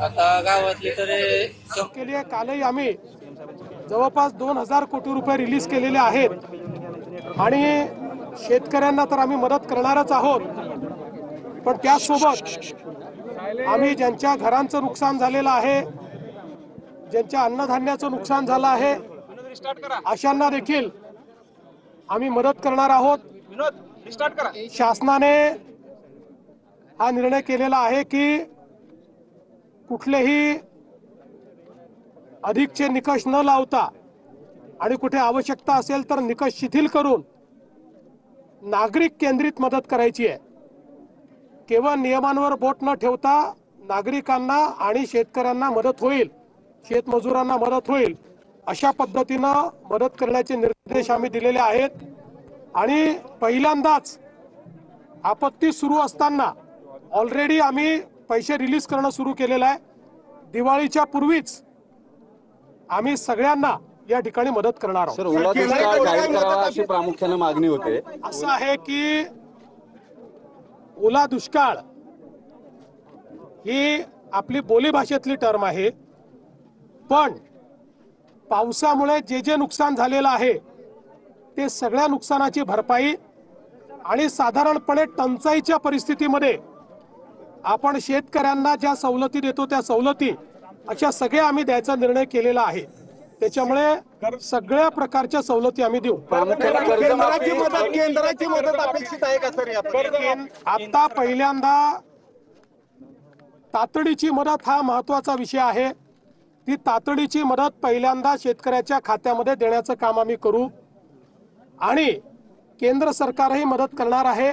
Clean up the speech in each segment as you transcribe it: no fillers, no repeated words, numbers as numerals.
आता गावातली तरी केली आहे। कालही आम्ही जवळपास 2000 कोटी रुपये रिलीज केलेले आहेत आणि शेतकऱ्यांना तर आम्ही मदत करणारच आहोत, पण त्यासोबत आम्ही ज्यांच्या घरांचं नुकसान झालेलं आहे, ज्यांच्या अन्नधान्याचं नुकसान झालं आहे, अशांना देखील आम्ही मदत करणार आहोत। शासनाने हा निर्णय केलेला आहे की कुठलेही अधिकचे निकष न लावता आणि कुठे आवश्यकता असेल तर निकष शिथिल करून नागरिक केंद्रित मदत करायची आहे। केवळ नियमांवर बोट न ठेवता नागरिकांना आणि शेतकऱ्यांना मदत होईल, शेतमजुरांना मदत होईल अशा पद्धतीनं मदत करण्याचे निर्देश आम्ही दिलेले आहेत। आणि पहिल्यांदाच आपत्ती सुरू असताना ऑलरेडी आम्ही पैसे रिलीज करणं सुरू केलेलं आहे। दिवाळीच्या पूर्वीच आम्ही सगळ्यांना या ठिकाणी मदत करणार आहोत। सर, ओला दुष्काळ जाहीर करावा अशी प्रामुख्याने मागणी होते। असं आहे की ओला दुष्काळ ही आपली बोलीभाषेतली टर्म आहे, पण पावसामुळे जे जे नुकसान झालेलं आहे ते सगळ्या नुकसानाची भरपाई आणि साधारणपणे टंचाईच्या परिस्थितीमध्ये आपण शेतकऱ्यांना ज्या सवलती देतो त्या सवलती अशा सगळ्या आम्ही द्यायचा निर्णय केलेला आहे। त्याच्यामुळे सगळ्या प्रकारच्या सवलती आम्ही देऊ। केंद्राची मदत अपेक्षित आहे का सर? आता पहिल्यांदा तातडीची मदत हा महत्त्वाचा विषय आहे। ती तातडीची मदत पहिल्यांदा शेतकऱ्याच्या खात्यामध्ये देण्याचं काम आम्ही करू आणि केंद्र सरकारही मदत करणार आहे।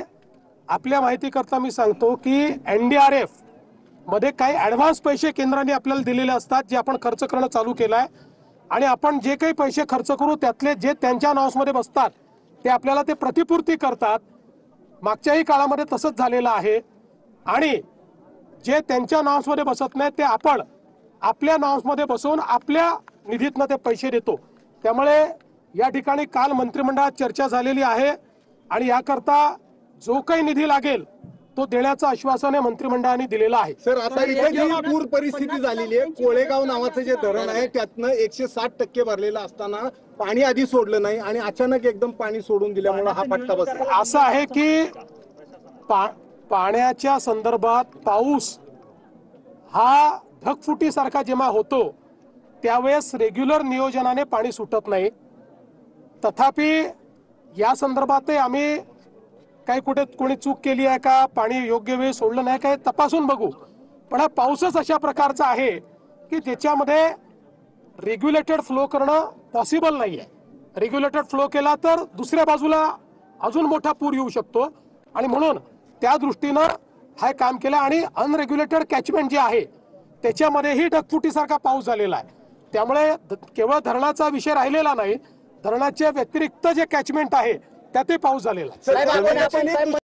आपल्या माहितीकरता मी सांगतो की NDRF मध्ये काही ॲडव्हान्स पैसे केंद्राने आपल्याला दिलेले असतात, जे आपण खर्च करणं चालू केलं आहे आणि आपण जे काही पैसे खर्च करू त्यातले जे त्यांच्या नावामध्ये बसतात ते आपल्याला ते प्रतिपूर्ती करतात। मागच्याही काळामध्ये तसंच झालेलं आहे आणि जे त्यांच्या नावामध्ये बसत नाही ते आपण आपल्या नावामध्ये बसवून आपल्या निधीतनं ते पैसे देतो। त्यामुळे या ठिकाणी काल मंत्रिमंडळात चर्चा झालेली आहे आणि याकरता जो काही निधी लागेल तो देण्याचं आश्वासन मंत्रिमंडळाने दिलेलं आहे। सर, आता इथे जी पूर परिस्थिती झालेली आहे, कोळेगाव नावाचं जे धरण आहे त्यातनं 160% भरलेलं असताना पाणी आधी सोडलं नाही आणि अचानक एकदम पाणी सोडून दिल्यामुळे हा फटका बसला। असं आहे की पाण्याच्या संदर्भात पाऊस हा ढगफुटीसारखा जेव्हा होतो त्यावेळेस रेग्युलर नियोजनाने पाणी सुटत नाही। तथापि या संदर्भात आम्ही काही कुठे कोणी चूक केली आहे का, पाणी योग्य वेळी सोडलं नाही काय तपासून बघू। पण हा पाऊसच अशा प्रकारचा आहे की ज्याच्यामध्ये रेग्युलेटेड फ्लो करणं पॉसिबल नाही आहे। रेग्युलेटेड फ्लो केला तर दुसऱ्या बाजूला अजून मोठा पूर येऊ शकतो आणि म्हणून त्या दृष्टीनं हे काम केलं आणि अनरेग्युलेटेड कॅचमेंट जे आहे त्याच्यामध्येही ढगफुटीसारखा पाऊस झालेला आहे। त्यामुळे केवळ धरणाचा विषय राहिलेला नाही, धरणाच्या व्यतिरिक्त जे कॅचमेंट आहे त्यातही पाऊस झालेला आहे।